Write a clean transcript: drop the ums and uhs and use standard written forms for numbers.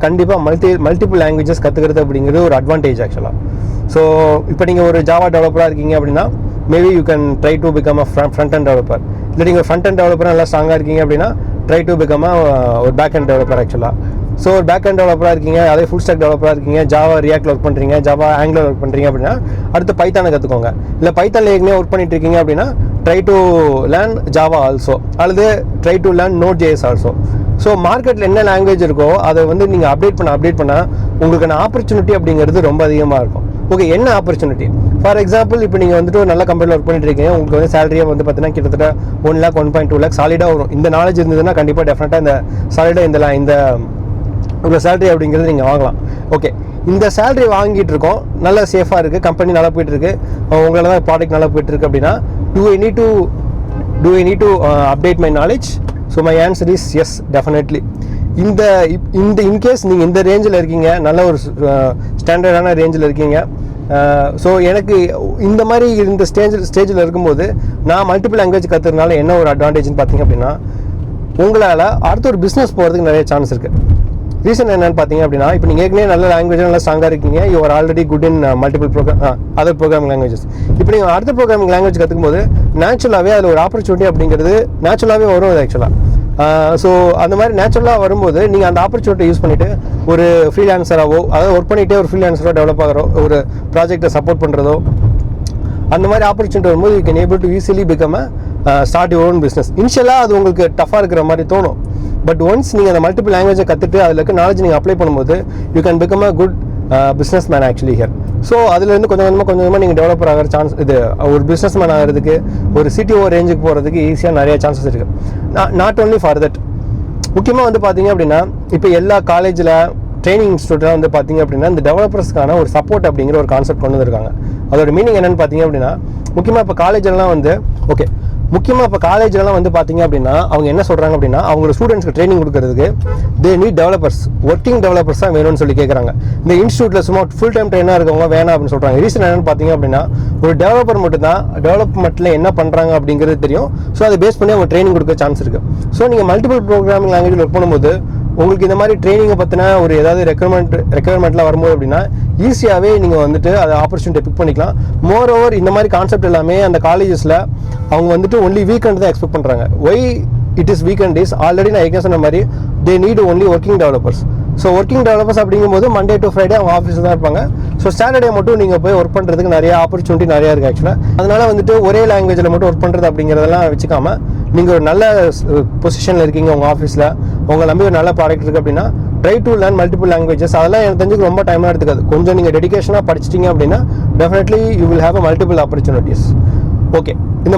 கண்டிப்பாக multiple languages கற்றுக்கிறது அப்படிங்கிறது ஒரு அட்வான்டேஜ் ஆக்சுவலாக. ஸோ இப்போ நீங்கள் ஒரு ஜாவா டெவலப்பராக இருக்கீங்க அப்படின்னா maybe you can try to become front and developer. இல்லை நீங்கள் ஃப்ரண்ட் அண்ட் டெவலப்பராக நல்லா ஸ்ட்ராங்காக இருக்கீங்க அப்படின்னா ட்ரை டு பிகம் ஒரு பேக் அண்ட் டெவலப்பர் ஆக்சுவலாக. ஸோ ஒரு பேக் அண்ட் டெவலப்பராக இருக்கீங்க, அதே ஃபுல் ஸ்டாக் டெவலப்பராக இருக்கீங்க, ஜாவா ரியாக்ட் ஒர்க் பண்ணுறீங்க, ஜாவா ஆங்குலர் ஒர்க் பண்ணுறீங்க அப்படின்னா அடுத்து பைத்தானை கற்றுக்கோங்க. இல்லை பைத்தானில் ஏற்கனவே ஒர்க் பண்ணிட்டு இருக்கீங்க அப்படின்னா try to learn Java also, அல்லது try to learn Node.js also. So மார்க்கெட்டில் என்ன லாங்குவேஜ் இருக்கோ அதை வந்து நீங்கள் அப்டேட் பண்ண உங்களுக்கான ஆப்பர்ச்சுனிட்டி அப்படிங்கிறது ரொம்ப அதிகமாக இருக்கும். ஓகே, என்ன ஆப்பர்ச்சுனிட்டி? ஃபார் எக்ஸாம்பிள் இப்போ நீங்கள் வந்துட்டு ஒரு நல்ல கம்பெனியில் ஒர்க் பண்ணிட்டு இருக்கீங்க, உங்களுக்கு வந்து சேலரியாக வந்து பார்த்தீங்கன்னா கிட்டத்தட்ட 1 lakh 1.2 lakh சாலிடாக வரும். இந்த நாலேஜ் இருந்ததுன்னா கண்டிப்பாக டெஃபினட்டாக இந்த சாலிடாக இந்த உங்கள் சேலரி அப்படிங்கிறது நீங்கள் வாங்கலாம். ஓகே, இந்த சேலரி வாங்கிட்டு இருக்கோம், நல்லா சேஃபாக இருக்குது, கம்பெனி நல்லா போயிட்டுருக்கு, உங்களால் தான் ப்ராடக்ட் நல்லா போயிட்டுருக்கு அப்படின்னா do I need to update my knowledge? So my answer is yes, definitely. இந்த இன்கேஸ் நீங்கள் இந்த ரேஞ்சில் இருக்கீங்க, நல்ல ஒரு ஸ்டாண்டர்டான ரேஞ்சில் இருக்கீங்க, ஸோ எனக்கு இந்த மாதிரி இந்த ஸ்டேஜில் இருக்கும்போது நான் மல்டிபிள் லாங்குவேஜ் கற்றுறதுனால என்ன ஒரு அட்வான்டேஜ்னு பார்த்தீங்க அப்படின்னா உங்களால் அடுத்த ஒரு பிஸ்னஸ் போகிறதுக்கு நிறைய சான்ஸ் இருக்குது. ரீசன் என்னன்னு பார்த்தீங்க அப்படின்னா இப்போ நீங்கள் ஏற்கனவே நல்ல லாங்குவேஜ் நல்லா ஸ்ட்ராங்காக இருக்கீங்க, you are already good in multiple other programming languages. இப்போ நீங்கள் அடுத்த ப்ரோக்ராமிங் லாங்குவேஜ் கற்றுக்கும் போது நேச்சுரலாகவே அதில் ஒரு ஆப்பர்ச்சுனிட்டி அப்படிங்கிறது நேச்சுரலாகவே வரும் அது ஆக்சுவலாக. ஸோ அந்த மாதிரி நேச்சுரலாக வரும்போது நீங்கள் அந்த ஆப்பர்ச்சுனிட்டி யூஸ் பண்ணிவிட்டு ஒரு ஃப்ரீலான்சராகவோ, அதாவது ஒர்க் பண்ணிகிட்டே ஒரு ஃப்ரீலான்சராக டெவலப் ஆகிறோ, ஒரு ப்ராஜெக்டை சப்போர்ட் பண்ணுறதோ, அந்த மாதிரி ஆப்பர்ச்சுனிட்டி வரும்போது you can able to easily become start your own business. இனிஷியலாக அது உங்களுக்கு டஃபாக இருக்கிற மாதிரி தோணும், பட் ஒன்ஸ் நீங்கள் அந்த மல்டிபிள் லாங்குவேஜை கற்றுட்டு அதில் இருக்க நாலேஜ் நீங்கள் அப்ளை பண்ணும்போது you can become a good business man actually here. So அதுலேருந்து கொஞ்சம் கொஞ்சமாக நீங்கள் டெவலப்பர் ஆகிற சான்ஸ், இது ஒரு பிஸ்னஸ் மேன் ஆகிறதுக்கு, ஒரு CTO ரேஞ்சுக்கு போகிறதுக்கு ஈஸியாக நிறைய சான்சஸ் இருக்குது. நாட் ஓன்லி ஃபார் தட், முக்கியமாக வந்து பார்த்தீங்க அப்படின்னா இப்போ எல்லா காலேஜில் ட்ரைனிங் இன்ஸ்டியூட்டில் வந்து பார்த்தீங்க அப்படின்னா இந்த டெவலப்பர்ஸ்க்கான ஒரு சப்போர்ட் அப்படிங்கிற ஒரு கான்செப்ட் கொண்டு வந்திருக்காங்க. அதோட மீனிங் என்னென்னு பார்த்தீங்க அப்படின்னா முக்கியமாக இப்போ காலேஜெல்லாம் வந்து பார்த்தீங்க அப்படின்னா அவங்க என்ன சொல்கிறாங்க அப்படின்னா அவங்களோட ஸ்டூடெண்ட்ஸ்க்கு ட்ரைனிங் கொடுக்கறதுக்கு they need developers, working developers தான் வேணும்னு சொல்லி கேட்குறாங்க. இந்த இன்ஸ்டியூட்டில் சும்மா ஃபுல் டைம் ட்ரெயினாக இருக்கவங்க வேணாம் அப்படின்னு சொல்கிறாங்க. ரீசன் என்னென்னு பார்த்தீங்க அப்படின்னா ஒரு டெவலப்பர் மட்டும் தான் டெவலப்மெண்ட்டில் என்ன பண்ணுறாங்க அப்படிங்கிறது தெரியும். ஸோ அதை பேஸ் பண்ணி அவங்க ட்ரைனிங் கொடுக்க சான்ஸ் இருக்குது. ஸோ நீங்கள் மல்டிபிள் ப்ரோக்ராமிங் லாங்குவேஜில் ஒர்க் பண்ணும்போது உங்களுக்கு இந்த மாதிரி ட்ரைனிங்கை பற்றின ஒரு ஏதாவது ரெக்குயர்மெண்ட்லாம் வரும்போது அப்படின்னா ஈஸியாகவே நீங்கள் வந்துட்டு அதை ஆப்பர்ச்சுனிட்டி பிக் பண்ணிக்கலாம். மோர் ஓவர் இந்த மாதிரி கான்செப்ட் எல்லாமே அந்த காலேஜஸில் அவங்க வந்துட்டு ஒன்லி வீக்கெண்ட் தான் எக்ஸ்பெக்ட் பண்ணுறாங்க. Why it is weekend is already நான் ஏற்கனவே சொன்ன மாதிரி they need only working developers. So working developers அப்படிங்கும்போது மண்டே டு ஃப்ரைடே அவங்க ஆஃபீஸில் தான் இருப்பாங்க. ஸோ சாட்டர்டே மட்டும் நீங்கள் போய் ஒர்க் பண்ணுறதுக்கு நிறைய ஆப்பர்ச்சுனிட்டி நிறையா இருக்குது ஆக்சுவலாக. அதனால் வந்துட்டு ஒரே லாங்குவேஜில் மட்டும் ஒர்க் பண்ணுறது அப்படிங்கிறதெல்லாம் வச்சுக்காம நீங்கள் ஒரு நல்ல பொசிஷனில் இருக்கீங்க உங்கள் ஆஃபீஸில், உங்களை நம்பி ஒரு நல்ல ப்ராடக்ட் இருக்குது அப்படின்னா try to learn multiple languages. அதெல்லாம் எனக்கு தெரிஞ்சுக்கு ரொம்ப டைமாக எடுத்துக்காது. கொஞ்சம் நீங்கள் டெடிகேஷனாக படிச்சிட்டிங்க அப்படின்னா definitely you will have a multiple opportunities. Okay, இந்த